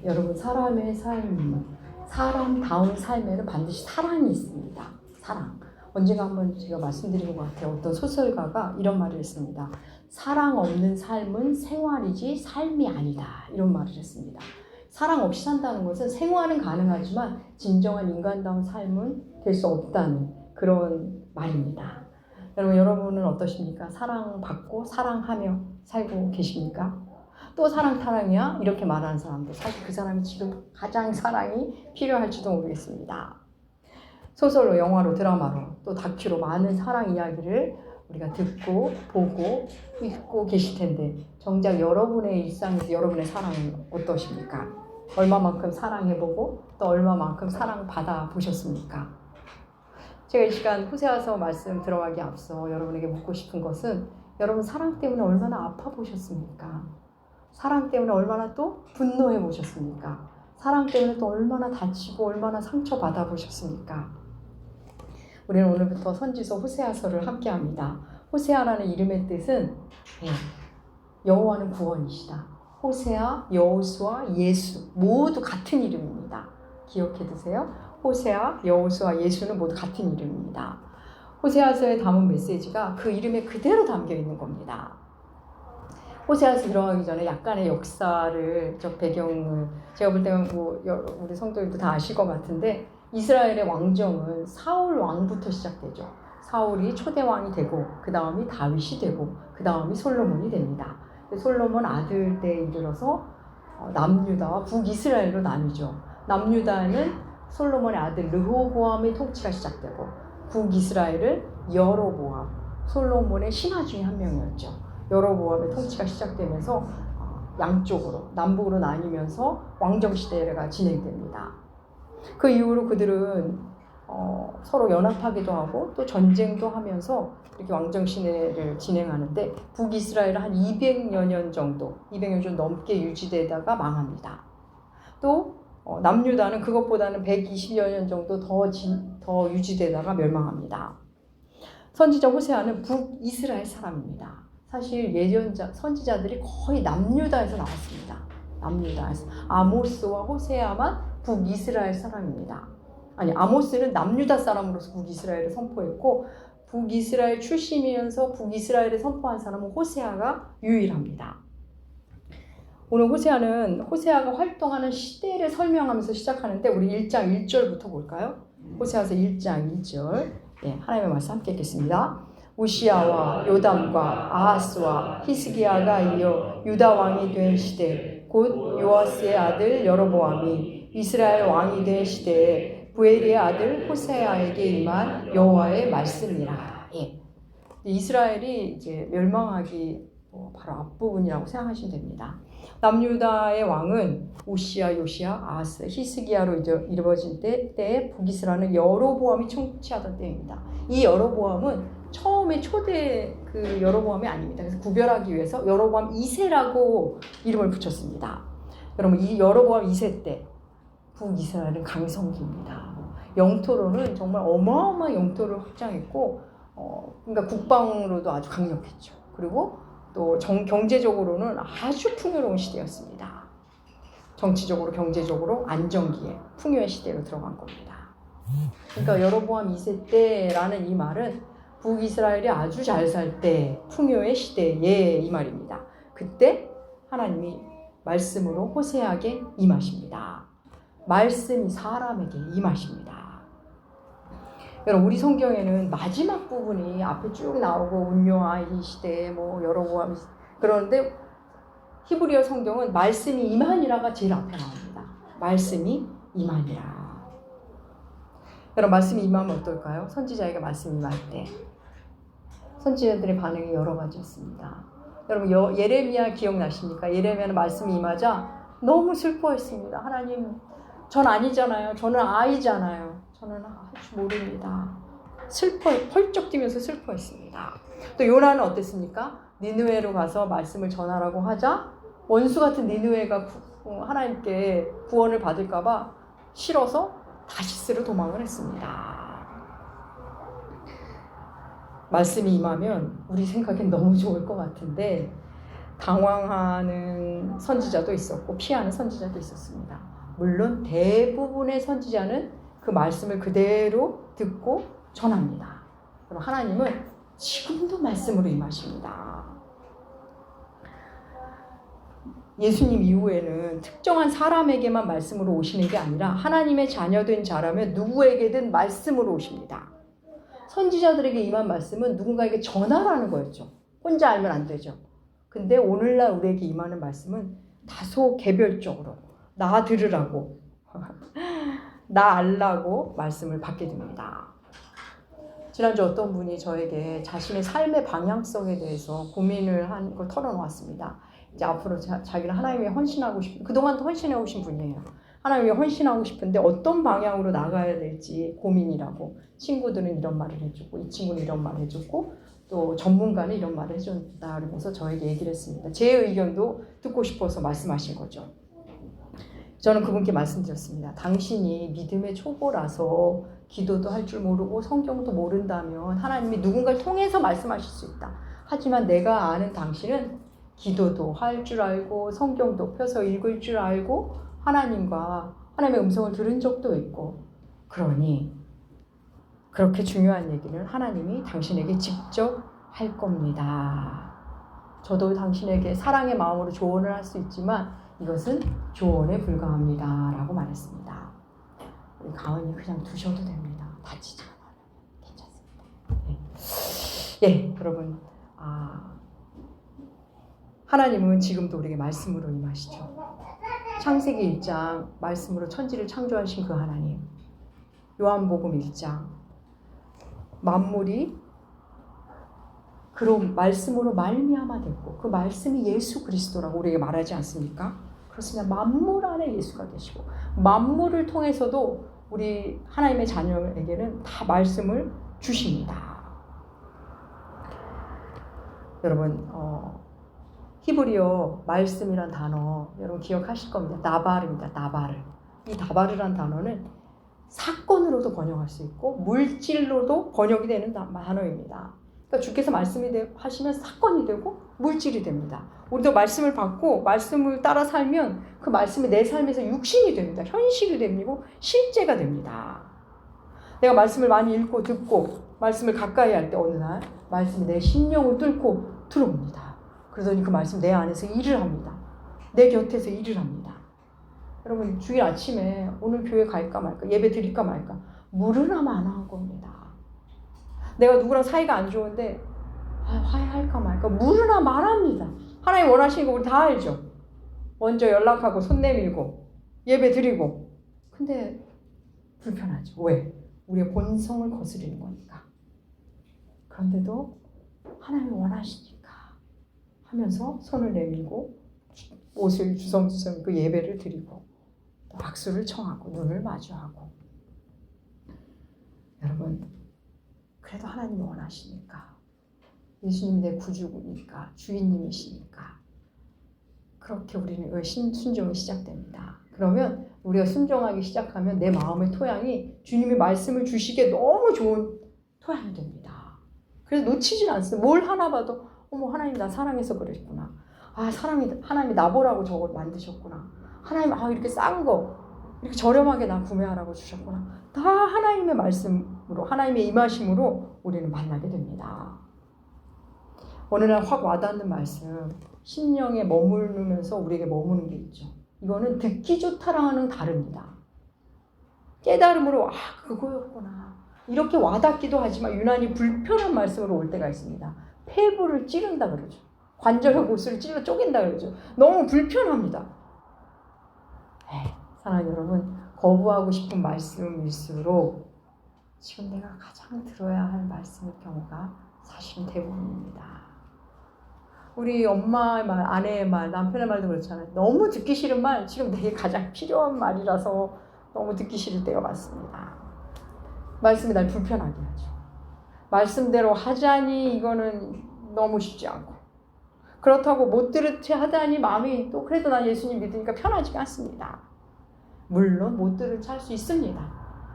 여러분 사람의 삶, 사람다운 삶에는 반드시 사랑이 있습니다. 사랑. 언젠가 한번 제가 말씀드린 것 같아요. 어떤 소설가가 이런 말을 했습니다. 사랑 없는 삶은 생활이지 삶이 아니다. 이런 말을 했습니다. 사랑 없이 산다는 것은 생활은 가능하지만 진정한 인간다운 삶은 될 수 없다는 그런 말입니다. 여러분은 어떠십니까? 사랑받고 사랑하며 살고 계십니까? 또 사랑 타랑이야? 이렇게 말하는 사람도 사실 그 사람이 지금 가장 사랑이 필요할지도 모르겠습니다. 소설로, 영화로, 드라마로, 또 다큐로 많은 사랑 이야기를 우리가 듣고 보고 읽고 계실 텐데 정작 여러분의 일상에서 여러분의 사랑은 어떠십니까? 얼마만큼 사랑해보고 또 얼마만큼 사랑받아 보셨습니까? 제가 이 시간 호세아서 말씀 들어가기 앞서 여러분에게 묻고 싶은 것은 여러분 사랑 때문에 얼마나 아파 보셨습니까? 사랑 때문에 얼마나 또 분노해 보셨습니까? 사랑 때문에 또 얼마나 다치고 얼마나 상처받아 보셨습니까? 우리는 오늘부터 선지서 호세아서를 함께합니다. 호세아라는 이름의 뜻은 여호와는 구원이시다. 호세아, 여호수아, 예수 모두 같은 이름입니다. 기억해 두세요. 호세아, 여호수아, 예수는 모두 같은 이름입니다. 호세아서에 담은 메시지가 그 이름에 그대로 담겨 있는 겁니다. 호세아서 들어가기 전에 약간의 역사를, 배경을 제가 볼 때는 우리 성도님도 다 아실 것 같은데 이스라엘의 왕정은 사울 왕부터 시작되죠. 사울이 초대왕이 되고 그 다음이 다윗이 되고 그 다음이 솔로몬이 됩니다. 솔로몬 아들 때에 이르러서 남유다와 북이스라엘로 나뉘죠. 남유다는 솔로몬의 아들 르호보암의 통치가 시작되고 북이스라엘은 여로보암, 솔로몬의 신하 중에 한 명이었죠. 여로보암의 통치가 시작되면서 양쪽으로 남북으로 나뉘면서 왕정시대가 진행됩니다. 그 이후로 그들은 서로 연합하기도 하고 또 전쟁도 하면서 이렇게 왕정시대를 진행하는데 북이스라엘은 한 200여 년 정도, 200년 좀 넘게 유지되다가 망합니다. 또 남유다는 그것보다는 120여 년 정도 더 유지되다가 멸망합니다. 선지자 호세아는 북이스라엘 사람입니다. 사실 선지자들이 거의 남유다에서 나왔습니다. 남유다에서. 아모스와 호세아만 북이스라엘 사람입니다. 아니, 아모스는 남유다 사람으로서 북이스라엘을 선포했고 북이스라엘 출신이면서 북이스라엘을 선포한 사람은 호세아가 유일합니다. 오늘 호세아가 활동하는 시대를 설명하면서 시작하는데 우리 1장 1절부터 볼까요? 호세아서 1장 1절. 하나님의 말씀 함께 읽겠습니다. 우시야와 요담과 아하스와 히스기야가 이어 유다 왕이 된 시대 곧 요아스의 아들 여로보암이 이스라엘 왕이 된 시대에 부엘리의 아들 호세아에게 임한 여호와의 말씀이라. 이스라엘이 이제 멸망하기 바로 앞부분이라고 생각하시면 됩니다. 남유다의 왕은 우시야, 요시야, 아하스, 히스기야로 이루어진 때에 북이스라엘은 여로보암이 통치하던 때입니다. 이 여로보암은 처음에 초대 그 여로보암이 아닙니다. 그래서 구별하기 위해서 여로보암 2세라고 이름을 붙였습니다. 여러분 이 여로보암 2세 때 북이스라엘은 강성기입니다. 영토로는 정말 어마어마한 영토를 확장했고 그러니까 국방으로도 아주 강력했죠. 그리고 또 경제적으로는 아주 풍요로운 시대였습니다. 정치적으로 경제적으로 안정기에 풍요의 시대로 들어간 겁니다. 그러니까 여로보암 2세 때라는 이 말은 북이스라엘이 아주 잘 살 때 풍요의 시대에 이 말입니다. 그때 하나님이 말씀으로 호세아에게 임하십니다. 말씀이 사람에게 임하십니다. 여러분 우리 성경에는 마지막 부분이 앞에 쭉 나오고 운요아 이 시대에 여로보암 그러는데 히브리어 성경은 말씀이 임하니라가 제일 앞에 나옵니다. 말씀이 임하니라. 여러분 말씀이 임하면 어떨까요? 선지자에게 말씀이 임할 때 선지자들의 반응이 여러 가지였습니다. 여러분 예레미야 기억나십니까? 예레미야는 말씀이 임하자 너무 슬퍼했습니다. 하나님 전 아니잖아요. 저는 아이잖아요. 저는 아주 모릅니다. 펄쩍 뛰면서 슬퍼했습니다. 또 요나는 어땠습니까? 니느웨로 가서 말씀을 전하라고 하자 원수 같은 니느웨가 하나님께 구원을 받을까봐 싫어서 다시스로 도망을 했습니다. 말씀이 임하면 우리 생각엔 너무 좋을 것 같은데 당황하는 선지자도 있었고 피하는 선지자도 있었습니다. 물론 대부분의 선지자는 그 말씀을 그대로 듣고 전합니다. 그럼 하나님은 지금도 말씀으로 임하십니다. 예수님 이후에는 특정한 사람에게만 말씀으로 오시는 게 아니라 하나님의 자녀된 자라면 누구에게든 말씀으로 오십니다. 선지자들에게 임한 말씀은 누군가에게 전하라는 거였죠. 혼자 알면 안 되죠. 근데 오늘날 우리에게 임하는 말씀은 다소 개별적으로 나 들으라고 나 알라고 말씀을 받게 됩니다. 지난주 어떤 분이 저에게 자신의 삶의 방향성에 대해서 고민을 한 걸 털어놓았습니다. 이제 앞으로 자기는 하나님에 헌신하고 그동안도 헌신해 오신 분이에요. 하나님에 헌신하고 싶은데 어떤 방향으로 나가야 될지 고민이라고. 친구들은 이런 말을 해주고 이 친구는 이런 말을 해줬고 또 전문가는 이런 말을 해준다 그러면서 저에게 얘기를 했습니다. 제 의견도 듣고 싶어서 말씀하신 거죠. 저는 그분께 말씀드렸습니다. 당신이 믿음의 초보라서 기도도 할 줄 모르고 성경도 모른다면 하나님이 누군가를 통해서 말씀하실 수 있다. 하지만 내가 아는 당신은 기도도 할 줄 알고 성경도 펴서 읽을 줄 알고 하나님의 음성을 들은 적도 있고 그러니 그렇게 중요한 얘기는 하나님이 당신에게 직접 할 겁니다. 저도 당신에게 사랑의 마음으로 조언을 할 수 있지만 이것은 조언에 불과합니다. 라고 말했습니다. 우리 가은이 그냥 두셔도 됩니다. 다치지 않아요. 괜찮습니다. 예, 여러분 하나님은 지금도 우리에게 말씀으로 임하시죠. 창세기 1장 말씀으로 천지를 창조하신 그 하나님. 요한복음 1장 만물이 그런 말씀으로 말미암아 됐고 그 말씀이 예수 그리스도라고 우리에게 말하지 않습니까? 그렇습니다. 만물 안에 예수가 계시고 만물을 통해서도 우리 하나님의 자녀에게는 다 말씀을 주십니다. 여러분 히브리어 말씀이란 단어 여러분 기억하실 겁니다. 나바르입니다. 나바르. 이 나바르란 단어는 사건으로도 번역할 수 있고 물질로도 번역이 되는 단어입니다. 그러니까 주께서 말씀이 하시면 사건이 되고 물질이 됩니다. 우리도 말씀을 받고 말씀을 따라 살면 그 말씀이 내 삶에서 육신이 됩니다. 현실이 되고 실제가 됩니다. 내가 말씀을 많이 읽고 듣고 말씀을 가까이 할 때 어느 날 말씀이 내 심령을 뚫고 들어옵니다. 그러더니 그 말씀 내 안에서 일을 합니다. 내 곁에서 일을 합니다. 여러분 주일 아침에 오늘 교회 갈까 말까 예배 드릴까 말까 물으나 마나 한 겁니다. 내가 누구랑 사이가 안 좋은데 화해할까 말까 물으나 말합니다. 하나님 원하시는 거 우리 다 알죠. 먼저 연락하고 손 내밀고 예배 드리고 근데 불편하죠. 왜? 우리의 본성을 거스르는 거니까. 그런데도 하나님이 원하시니까 하면서 손을 내밀고 옷을 주섬주섬 그 예배를 드리고 박수를 청하고 눈을 마주하고 여러분 그래도 하나님이 원하시니까 예수님이 내 구주니까 주인님이시니까 그렇게 우리는 순종이 시작됩니다. 그러면 우리가 순종하기 시작하면 내 마음의 토양이 주님이 말씀을 주시기에 너무 좋은 토양이 됩니다. 그래서 놓치질 않습니다. 뭘 하나 봐도 어머 하나님 나 사랑해서 그랬구나. 하나님이 나보라고 저걸 만드셨구나. 하나님 이렇게 싼 거 이렇게 저렴하게 나 구매하라고 주셨구나. 다 하나님의 말씀으로 하나님의 임하심으로 우리는 만나게 됩니다. 어느 날 확 와닿는 말씀 심령에 머무르면서 우리에게 머무는 게 있죠. 이거는 듣기 좋다랑은 다릅니다. 깨달음으로 그거였구나. 이렇게 와닿기도 하지만 유난히 불편한 말씀으로 올 때가 있습니다. 폐부를 찌른다 그러죠. 관절과 골수를 찔러 쪼갠다 그러죠. 너무 불편합니다. 사랑하는 여러분, 거부하고 싶은 말씀일수록 지금 내가 가장 들어야 할 말씀일 경우가 사실은 대부분입니다. 우리 엄마의 말, 아내의 말, 남편의 말도 그렇잖아요. 너무 듣기 싫은 말, 지금 내게 가장 필요한 말이라서 너무 듣기 싫을 때가 많습니다. 말씀이 날 불편하게 하죠. 말씀대로 하자니 이거는 너무 쉽지 않고 그렇다고 못 들은 채 하다니 마음이 또 그래도 난 예수님 믿으니까 편하지가 않습니다. 물론 못 들은 채 할 수 있습니다.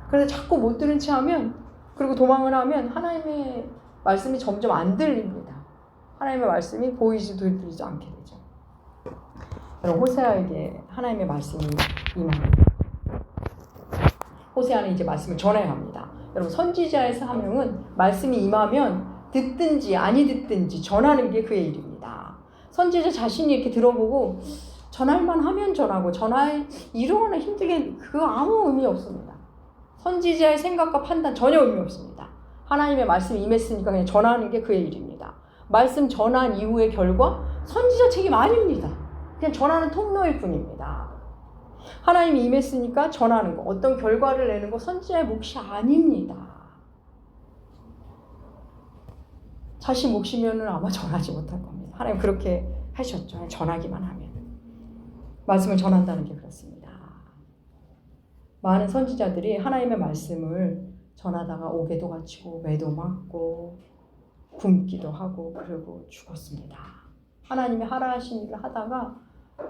그런데 자꾸 못 들은 채 하면 그리고 도망을 하면 하나님의 말씀이 점점 안 들립니다. 하나님의 말씀이 보이지도 들리지 않게 되죠. 여러분, 호세아에게 하나님의 말씀이 임합니다. 호세아는 이제 말씀을 전해야 합니다. 여러분, 선지자의 사명은 말씀이 임하면 듣든지 아니 듣든지 전하는 게 그의 일입니다. 선지자 자신이 이렇게 들어보고 전할만 하면 전하고 이러거나 힘들게 그거 아무 의미 없습니다. 선지자의 생각과 판단 전혀 의미 없습니다. 하나님의 말씀이 임했으니까 그냥 전하는 게 그의 일입니다. 말씀 전한 이후의 결과 선지자 책임 아닙니다. 그냥 전하는 통로일 뿐입니다. 하나님이 임했으니까 전하는 거, 어떤 결과를 내는 거 선지자의 몫이 아닙니다. 자신 몫이면은 아마 전하지 못할 겁니다. 하나님 그렇게 하셨죠. 전하기만 하면. 말씀을 전한다는 게 그렇습니다. 많은 선지자들이 하나님의 말씀을 전하다가 옥에도 갇히고 매도 맞고 굶기도 하고 그러고 죽었습니다. 하나님이 하라 하신 일을 하다가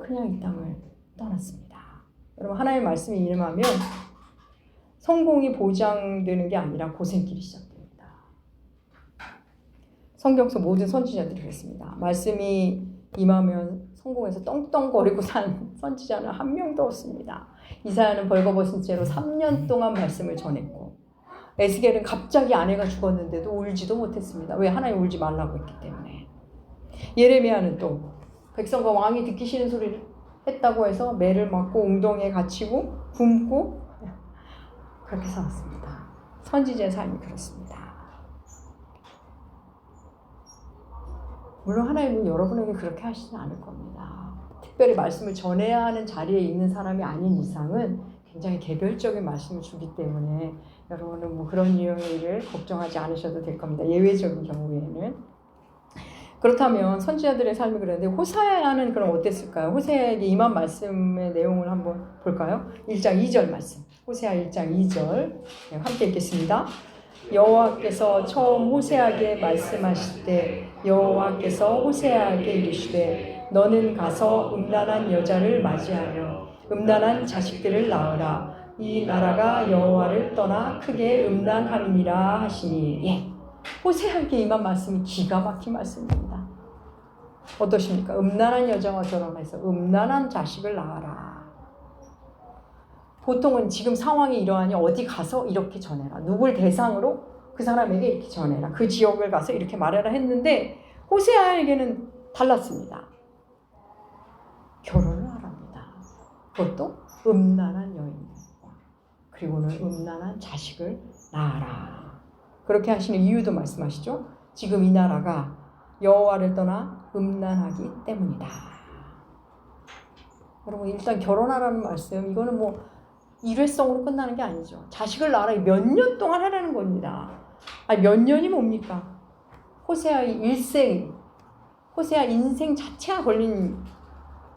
그냥 이 땅을 떠났습니다. 여러분, 하나님의 말씀이 임하면 성공이 보장되는 게 아니라 고생길이 시작됩니다. 성경 속 모든 선지자들이 그랬습니다. 말씀이 임하면 성공해서 떵떵거리고 산 선지자는 한 명도 없습니다. 이사야는 벌거벗은 채로 3년 동안 말씀을 전했고, 에스겔은 갑자기 아내가 죽었는데도 울지도 못했습니다. 왜? 하나님 울지 말라고 했기 때문에. 예레미야는 또 백성과 왕이 듣기 싫은 소리를 했다고 해서 매를 맞고 웅덩이에 갇히고 굶고 그렇게 살았습니다. 선지자의 삶이 그렇습니다. 물론 하나님은 여러분에게 그렇게 하시지 않을 겁니다. 특별히 말씀을 전해야 하는 자리에 있는 사람이 아닌 이상은 굉장히 개별적인 말씀을 주기 때문에 여러분은 뭐 그런 유형의 일을 걱정하지 않으셔도 될 겁니다. 예외적인 경우에는. 그렇다면 선지자들의 삶이 그랬는데 호세아는 그럼 어땠을까요? 호세아에게 임한 말씀의 내용을 한번 볼까요? 1장 2절 말씀. 호세아 1장 2절 함께 읽겠습니다. 여호와께서 처음 호세아에게 말씀하실 때 여호와께서 호세아에게 이르시되 너는 가서 음란한 여자를 맞이하여 음란한 자식들을 낳으라. 이 나라가 여호와를 떠나 크게 음란함이니라 하시니. 예. 호세아에게 임한 말씀이 기가 막힌 말씀입니다. 어떠십니까? 음란한 여자와 결혼해서 음란한 자식을 낳아라. 보통은 지금 상황이 이러하니 어디 가서 이렇게 전해라. 누굴 대상으로 그 사람에게 이렇게 전해라. 그 지역을 가서 이렇게 말해라 했는데 호세아에게는 달랐습니다. 결혼을 하랍니다. 그것도 음란한 여인과 그리고는 음란한 자식을 낳아라. 그렇게 하시는 이유도 말씀하시죠. 지금 이 나라가 여호와를 떠나 음란하기 때문이다. 여러분, 일단 결혼하라는 말씀, 이거는 뭐 일회성으로 끝나는 게 아니죠. 자식을 낳아라. 몇 년 동안 하라는 겁니다. 아니, 몇 년이 뭡니까? 호세아의 일생, 호세아 인생 자체가 걸린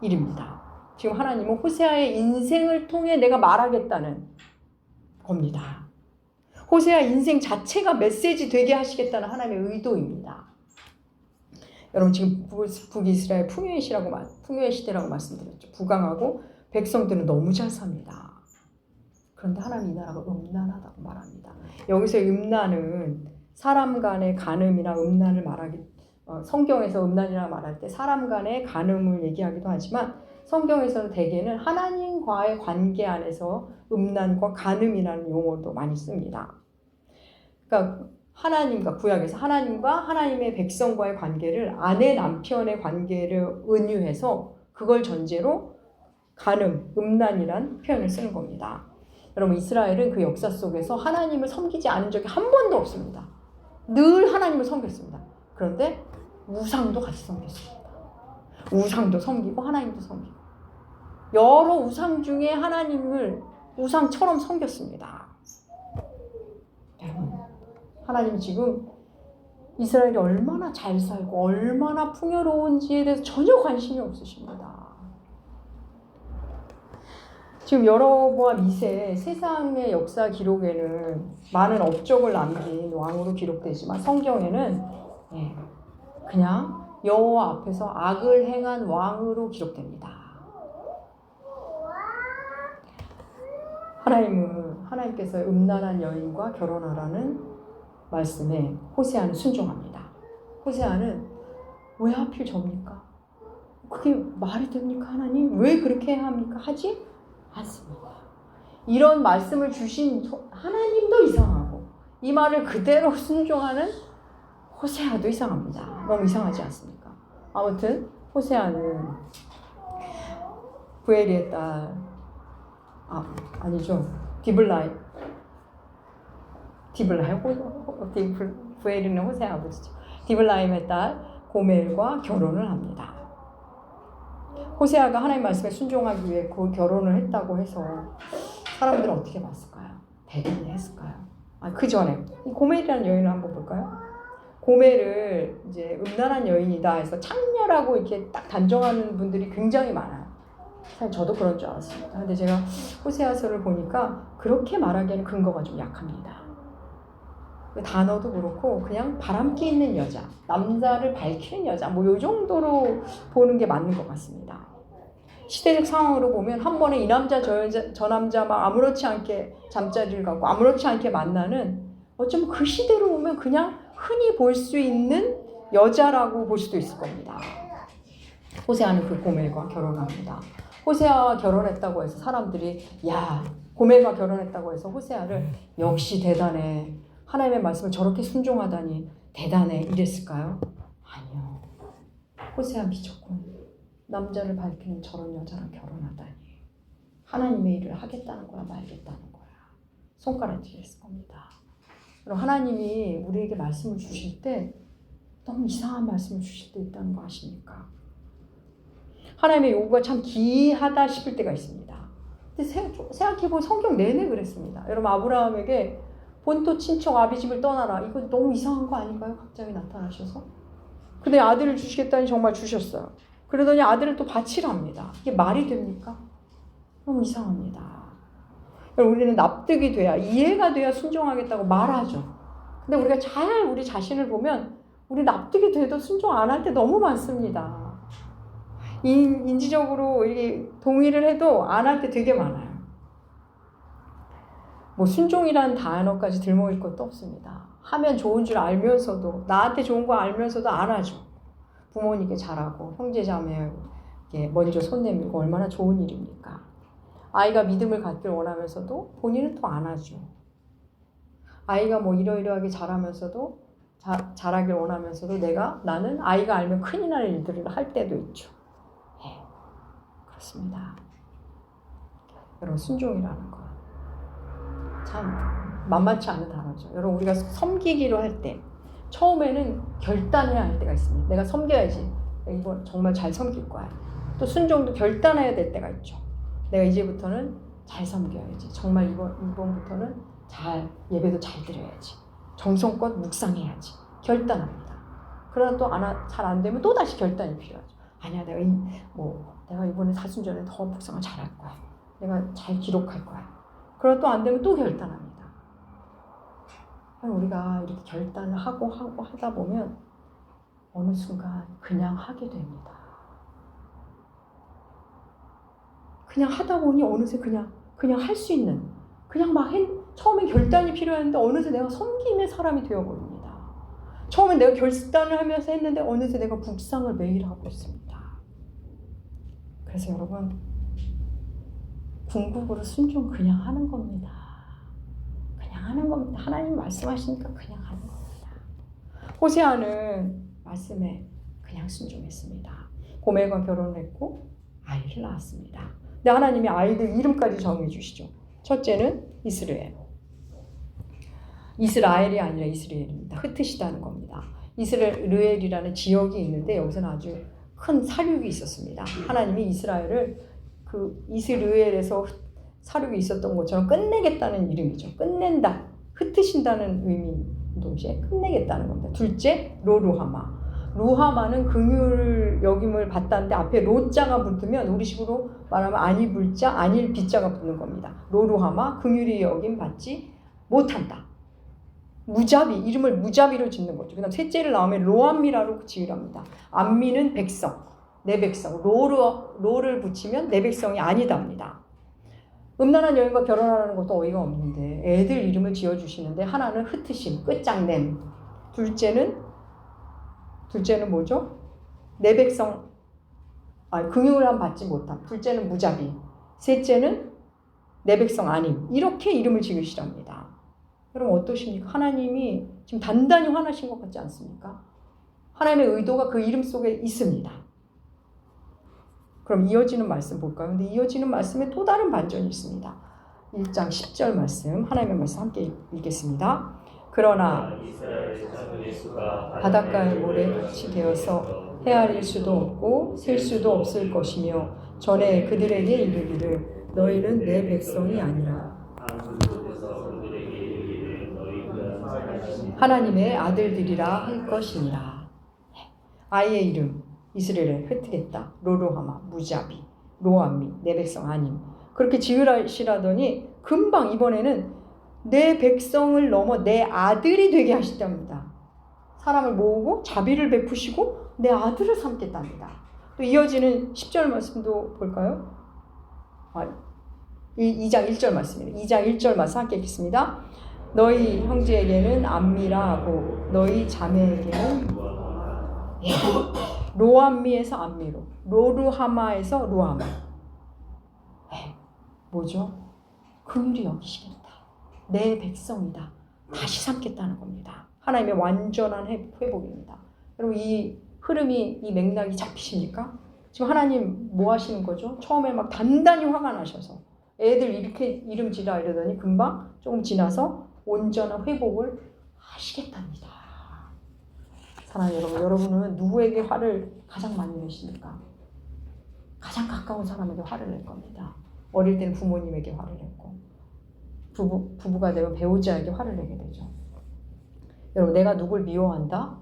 일입니다. 지금 하나님은 호세아의 인생을 통해 내가 말하겠다는 겁니다. 호세아 인생 자체가 메시지 되게 하시겠다는 하나님의 의도입니다. 여러분, 지금 북이스라엘 풍요의 시대라고 말씀드렸죠. 부강하고 백성들은 너무 잘 삽니다. 그런데 하나님 이 나라가 음란하다고 말합니다. 여기서 음란은 사람 간의 간음이나 음란을 성경에서 음란이라 말할 때 사람 간의 간음을 얘기하기도 하지만 성경에서는 대개는 하나님과의 관계 안에서 음란과 간음이라는 용어도 많이 씁니다. 그러니까 하나님과 구약에서 하나님과 하나님의 백성과의 관계를 아내 남편의 관계를 은유해서 그걸 전제로 간음, 음란이란 표현을 쓰는 겁니다. 여러분, 이스라엘은 그 역사 속에서 하나님을 섬기지 않은 적이 한 번도 없습니다. 늘 하나님을 섬겼습니다. 그런데 우상도 같이 섬겼습니다. 우상도 섬기고 하나님도 섬기고 여러 우상 중에 하나님을 우상처럼 섬겼습니다. 여러분, 하나님 지금 이스라엘이 얼마나 잘 살고 얼마나 풍요로운지에 대해서 전혀 관심이 없으십니다. 지금 여로보암 2세 세상의 역사 기록에는 많은 업적을 남긴 왕으로 기록되지만 성경에는 그냥 여호와 앞에서 악을 행한 왕으로 기록됩니다. 하나님께서 음란한 여인과 결혼하라는 말씀에 호세아는 순종합니다. 호세아는 왜 하필 접니까? 그게 말이 됩니까? 하나님? 왜 그렇게 해야 합니까? 하지 않습니다. 이런 말씀을 주신 하나님도 이상하고 이 말을 그대로 순종하는 호세아도 이상합니다. 너무 이상하지 않습니까? 아무튼 호세아는 부엘리의 딸, 아니죠. 부엘리는 호세아 아버지죠. 디블라임의 딸 고멜과 결혼을 합니다. 호세아가 하나님 말씀에 순종하기 위해 그 결혼을 했다고 해서 사람들은 어떻게 봤을까요? 대단히 했을까요? 그 전에 이 고멜이라는 여인을 한번 볼까요? 고멜을 이제 음란한 여인이다 해서 창녀라고 이렇게 딱 단정하는 분들이 굉장히 많아요. 사실 저도 그런 줄 알았습니다. 근데 제가 호세아서를 보니까 그렇게 말하기에는 근거가 좀 약합니다. 단어도 그렇고 그냥 바람기 있는 여자, 남자를 밝히는 여자, 뭐 이 정도로 보는 게 맞는 것 같습니다. 시대적 상황으로 보면 한 번에 이 남자 저 남자 막 아무렇지 않게 잠자리를 갖고 아무렇지 않게 만나는, 어쩌면 그 시대로 보면 그냥 흔히 볼 수 있는 여자라고 볼 수도 있을 겁니다. 호세아는 그 고멜과 결혼합니다. 호세아와 결혼했다고 해서 사람들이 고멜과 결혼했다고 해서 호세아를 역시 대단해, 하나님의 말씀을 저렇게 순종하다니 대단해 이랬을까요? 아니요. 호세아 미쳤군. 남자를 밝히는 저런 여자랑 결혼하다니. 하나님의 일을 하겠다는 거야 말겠다는 거야. 손가락질했을 겁니다. 그럼 하나님이 우리에게 말씀을 주실 때 너무 이상한 말씀을 주실 때 있다는 거 아십니까? 하나님의 요구가 참 기이하다 싶을 때가 있습니다. 근데 생각해보면 성경 내내 그랬습니다. 여러분, 아브라함에게 본토 친척 아비집을 떠나라. 이거 너무 이상한 거 아닌가요? 갑자기 나타나셔서. 근데 아들을 주시겠다니 정말 주셨어요. 그러더니 아들을 또 바치랍니다. 이게 말이 됩니까? 너무 이상합니다. 우리는 납득이 돼야, 이해가 돼야 순종하겠다고 말하죠. 근데 우리가 잘 우리 자신을 보면 우리 납득이 돼도 순종 안 할 때 너무 많습니다. 인지적으로 이렇게 동의를 해도 안 할 때 되게 많아요. 뭐 순종이라는 단어까지 들먹일 것도 없습니다. 하면 좋은 줄 알면서도, 나한테 좋은 거 알면서도 안 하죠. 부모님께 잘하고 형제자매에게 먼저 손 내밀고 얼마나 좋은 일입니까? 아이가 믿음을 갖길 원하면서도 본인은 또 안 하죠. 아이가 뭐 이러이러하게 자라면서도 잘하길 원하면서도 나는 아이가 알면 큰일 날 일들을 할 때도 있죠. 그렇습니다. 여러분, 순종이라는 건 참 만만치 않은 단어죠. 여러분, 우리가 섬기기로 할 때 처음에는 결단해야 할 때가 있습니다. 내가 섬겨야지. 이번 정말 잘 섬길 거야. 또 순종도 결단해야 될 때가 있죠. 내가 이제부터는 잘 섬겨야지. 정말 이번부터는 예배도 잘 드려야지. 정성껏 묵상해야지. 결단합니다. 그러나 또 잘 안 되면 또 다시 결단이 필요하죠. 아니야, 내가 이번에 사순절에 더 묵상을 잘할 거야. 내가 잘 기록할 거야. 그러나 또 안 되면 또 결단합니다. 우리가 이렇게 결단을 하고 하다 보면 어느 순간 그냥 하게 됩니다. 그냥 하다 보니 어느새 그냥 할 수 있는, 그냥 처음엔 결단이 필요했는데 어느새 내가 섬김의 사람이 되어버립니다. 처음엔 내가 결단을 하면서 했는데 어느새 내가 묵상을 매일 하고 있습니다. 그래서 여러분, 궁극으로 순종 그냥 하는 겁니다. 그냥 하는 겁니다. 하나님 말씀하시니까 그냥 하는 겁니다. 호세아는 말씀에 그냥 순종했습니다. 고멜과 결혼을 했고 아이를 낳았습니다. 근데 하나님이 아이들 이름까지 정해 주시죠. 첫째는 이스라엘. 이스라엘이 아니라 이스라엘입니다. 흩으시다는 겁니다. 이스라엘이라는 지역이 있는데 여기서는 아주 큰 사륙이 있었습니다. 하나님이 이스라엘을 이스라엘에서 사륙이 있었던 것처럼 끝내겠다는 이름이죠. 끝낸다, 흩으신다는 의미 동시에 끝내겠다는 겁니다. 둘째, 로루하마. 루하마는 긍휼 여김을 받다는데 앞에 로자가 붙으면 우리식으로 말하면 아니 불자, 아닐 비자가 붙는 겁니다. 로루하마, 긍휼히 여김 받지 못한다. 이름을 무자비로 짓는 거죠. 그 다음 셋째를 나오면 로암미라로 지으랍니다. 암미는 백성, 내 백성. 로를 붙이면 내 백성이 아니답니다. 음란한 여인과 결혼하라는 것도 어이가 없는데 애들 이름을 지어주시는데 하나는 흩으심, 끝장냄. 둘째는 뭐죠? 내 백성 긍휼함 받지 못함. 둘째는 무자비. 셋째는 내 백성 아님. 이렇게 이름을 지으시랍니다. 여러분 어떠십니까? 하나님이 지금 단단히 화나신 것 같지 않습니까? 하나님의 의도가 그 이름 속에 있습니다. 그럼 이어지는 말씀 볼까요? 근데 이어지는 말씀에 또 다른 반전이 있습니다. 1장 10절 말씀, 하나님의 말씀 함께 읽겠습니다. 그러나 바닷가의 모래같이 되어서 헤아릴 수도 없고 셀 수도 없을 것이며 전에 그들에게 이르기를 너희는 내 백성이 아니라 하나님의 아들들이라 할 것이니라. 아이의 이름 이스라엘을 흩뜨겠다. 로로하마, 무자비, 로암미, 내 백성 아님. 그렇게 지으시라더니 금방 이번에는 내 백성을 넘어 내 아들이 되게 하시답니다. 사람을 모으고 자비를 베푸시고 내 아들을 삼겠답니다. 또 이어지는 10절 말씀도 볼까요? 2장 1절 말씀입니다. 2장 1절 말씀 함께 읽겠습니다. 너희 형제에게는 암미라 하고 너희 자매에게는 로암미에서 암미로, 로르하마에서 로하마. 뭐죠? 긍휼히 여기시겠다. 내 백성이다. 다시 삼겠다는 겁니다. 하나님의 완전한 회복입니다. 여러분 이 흐름이, 이 맥락이 잡히십니까? 지금 하나님 뭐 하시는 거죠? 처음에 막 단단히 화가 나셔서 애들 이렇게 이름 지라 이러더니 금방 조금 지나서 온전한 회복을 하시겠답니다. 사랑하는 여러분, 여러분은 누구에게 화를 가장 많이 내십니까? 가장 가까운 사람에게 화를 낼 겁니다. 어릴 때는 부모님에게 화를 냈고 부부가 되면 배우자에게 화를 내게 되죠. 여러분 내가 누굴 미워한다?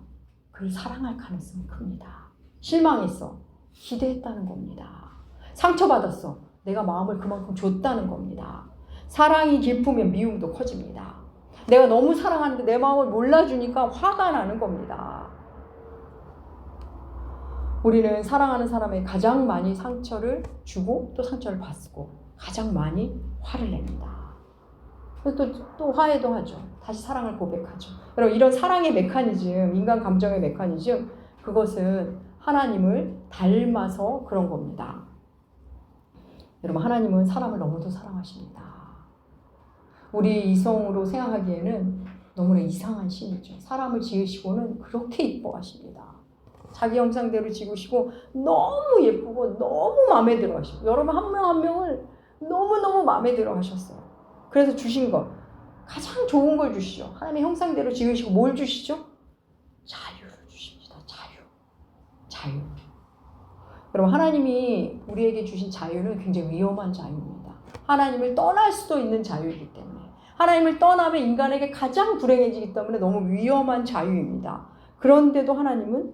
그를 사랑할 가능성이 큽니다. 실망했어. 기대했다는 겁니다. 상처받았어. 내가 마음을 그만큼 줬다는 겁니다. 사랑이 깊으면 미움도 커집니다. 내가 너무 사랑하는데 내 마음을 몰라주니까 화가 나는 겁니다. 우리는 사랑하는 사람에게 가장 많이 상처를 주고 또 상처를 받고 가장 많이 화를 냅니다. 또 화해도 하죠. 다시 사랑을 고백하죠. 여러분 이런 사랑의 메커니즘, 인간 감정의 메커니즘, 그것은 하나님을 닮아서 그런 겁니다. 여러분 하나님은 사람을 너무도 사랑하십니다. 우리 이성으로 생각하기에는 너무나 이상한 신이죠. 사람을 지으시고는 그렇게 이뻐하십니다. 자기 형상대로 지으시고 너무 예쁘고 너무 마음에 들어 하시고 여러분 한 명 한 명을 너무너무 마음에 들어 하셨어요. 그래서 주신 것 가장 좋은 걸 주시죠. 하나님의 형상대로 지으시고 뭘 주시죠? 자유를 주십니다. 자유. 여러분 하나님이 우리에게 주신 자유는 굉장히 위험한 자유입니다. 하나님을 떠날 수도 있는 자유이기 때문에 하나님을 떠나면 인간에게 가장 불행해지기 때문에 너무 위험한 자유입니다. 그런데도 하나님은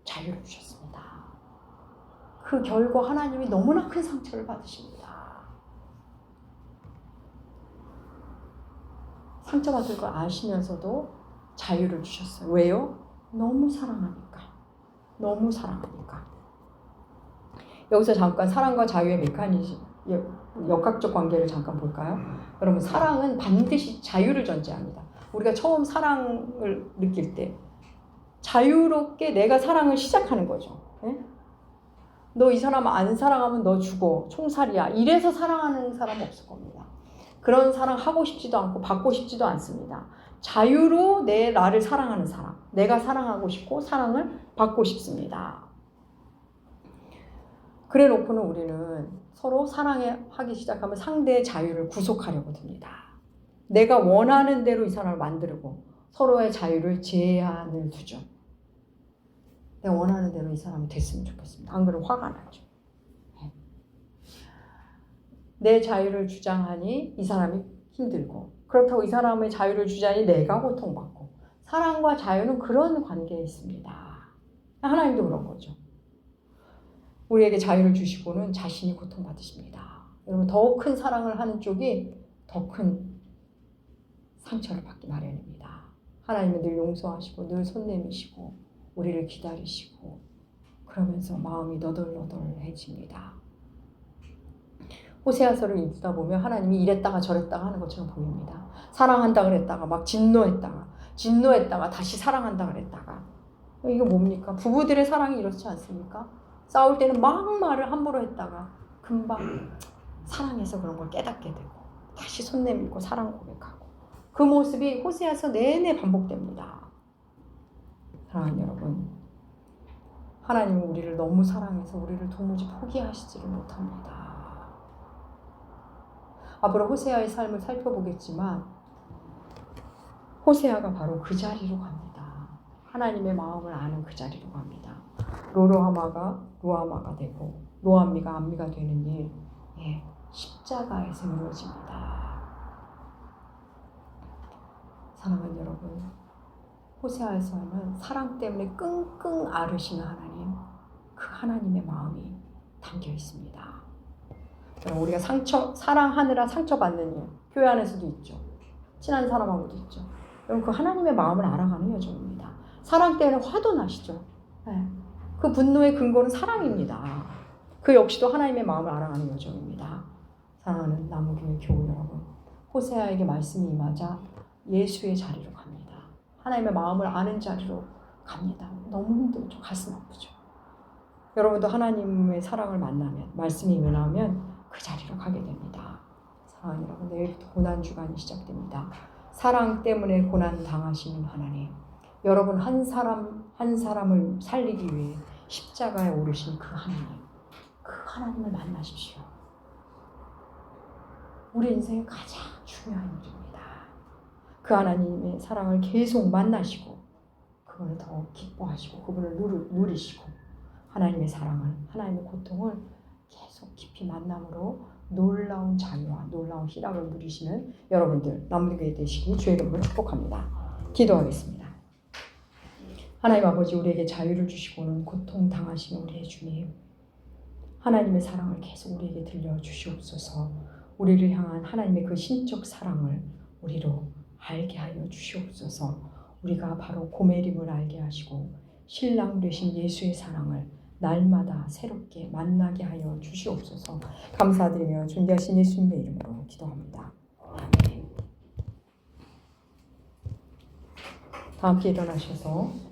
자유를 주셨습니다. 그 결과 하나님이 너무나 큰 상처를 받으십니다. 상처받을 걸 아시면서도 자유를 주셨어요. 왜요? 너무 사랑하니까. 여기서 잠깐 사랑과 자유의 메커니즘, 역학적 관계를 잠깐 볼까요? 여러분 사랑은 반드시 자유를 전제합니다. 우리가 처음 사랑을 느낄 때 자유롭게 내가 사랑을 시작하는 거죠. 너 이 사람 안 사랑하면 너 죽어. 총살이야. 이래서 사랑하는 사람은 없을 겁니다. 그런 사랑 하고 싶지도 않고 받고 싶지도 않습니다. 자유로 나를 사랑하는 사람. 내가 사랑하고 싶고 사랑을 받고 싶습니다. 그래 놓고는 우리는 서로 사랑하기 시작하면 상대의 자유를 구속하려고 듭니다. 내가 원하는 대로 이 사람을 만들고 서로의 자유를 제한을 두죠. 내가 원하는 대로 이 사람이 됐으면 좋겠습니다. 안 그러면 화가 나죠. 내 자유를 주장하니 이 사람이 힘들고 그렇다고 이 사람의 자유를 주장하니 내가 고통받고 사랑과 자유는 그런 관계에 있습니다. 하나님도 그런 거죠. 우리에게 자유를 주시고는 자신이 고통받으십니다. 여러분 더 큰 사랑을 하는 쪽이 더 큰 상처를 받기 마련입니다. 하나님은 늘 용서하시고 늘 손 내미시고 우리를 기다리시고 그러면서 마음이 너덜너덜해집니다. 호세아서를 읽다 보면 하나님이 이랬다가 저랬다가 하는 것처럼 보입니다. 사랑한다 그랬다가 막 진노했다가 다시 사랑한다 그랬다가 이거 뭡니까? 부부들의 사랑이 이렇지 않습니까? 싸울 때는 막 말을 함부로 했다가 금방 사랑해서 그런 걸 깨닫게 되고 다시 손 내밀고 사랑 고백하고 그 모습이 호세아서 내내 반복됩니다. 사랑하는 여러분, 하나님은 우리를 너무 사랑해서 우리를 도무지 포기하시지를 못합니다. 앞으로 호세아의 삶을 살펴보겠지만 호세아가 바로 그 자리로 갑니다. 하나님의 마음을 아는 그 자리로 갑니다. 로로하마가 루하마가 되고 로암미가 암미가 되는 일, 십자가에서 이루어집니다. 사랑하는 여러분, 호세아에서는 사랑 때문에 끙끙 앓으시는 하나님, 그 하나님의 마음이 담겨 있습니다. 우리가 사랑하느라 상처받는 일, 교회 안에서도 있죠. 친한 사람하고도 있죠. 여러분, 그 하나님의 마음을 알아가는 여정입니다. 사랑 때문에 화도 나시죠. 그 분노의 근거는 사랑입니다. 그 역시도 하나님의 마음을 알아가는 여정입니다. 사랑하는 남우교회 교우 여러분, 호세아에게 말씀이 임하자 예수의 자리로 갑니다. 하나님의 마음을 아는 자리로 갑니다. 너무 힘들죠. 가슴 아프죠. 여러분도 하나님의 사랑을 만나면, 말씀이 임하면 그 자리로 가게 됩니다. 사랑하는 여러분, 내일부터 고난주간이 시작됩니다. 사랑 때문에 고난 당하시는 하나님, 여러분 한 사람 한 사람을 살리기 위해 십자가에 오르신 그 하나님, 그 하나님을 만나십시오. 우리 인생의 가장 중요한 일입니다. 그 하나님의 사랑을 계속 만나시고 그분을 더 기뻐하시고 그분을 누리시고 하나님의 사랑을, 하나님의 고통을 계속 깊이 만남으로 놀라운 자유와 놀라운 희락을 누리시는 여러분들 남들에게 되시기 주의 이름으로 축복합니다. 기도하겠습니다. 하나님 아버지, 우리에게 자유를 주시고는 고통 당하시는 우리의 주님, 하나님의 사랑을 계속 우리에게 들려주시옵소서. 우리를 향한 하나님의 그 신적 사랑을 우리로 알게 하여 주시옵소서. 우리가 바로 고멜임을 알게 하시고 신랑 되신 예수의 사랑을 날마다 새롭게 만나게 하여 주시옵소서. 감사드리며 존귀하신 예수님의 이름으로 기도합니다. 아멘. 다 함께 일어나셔서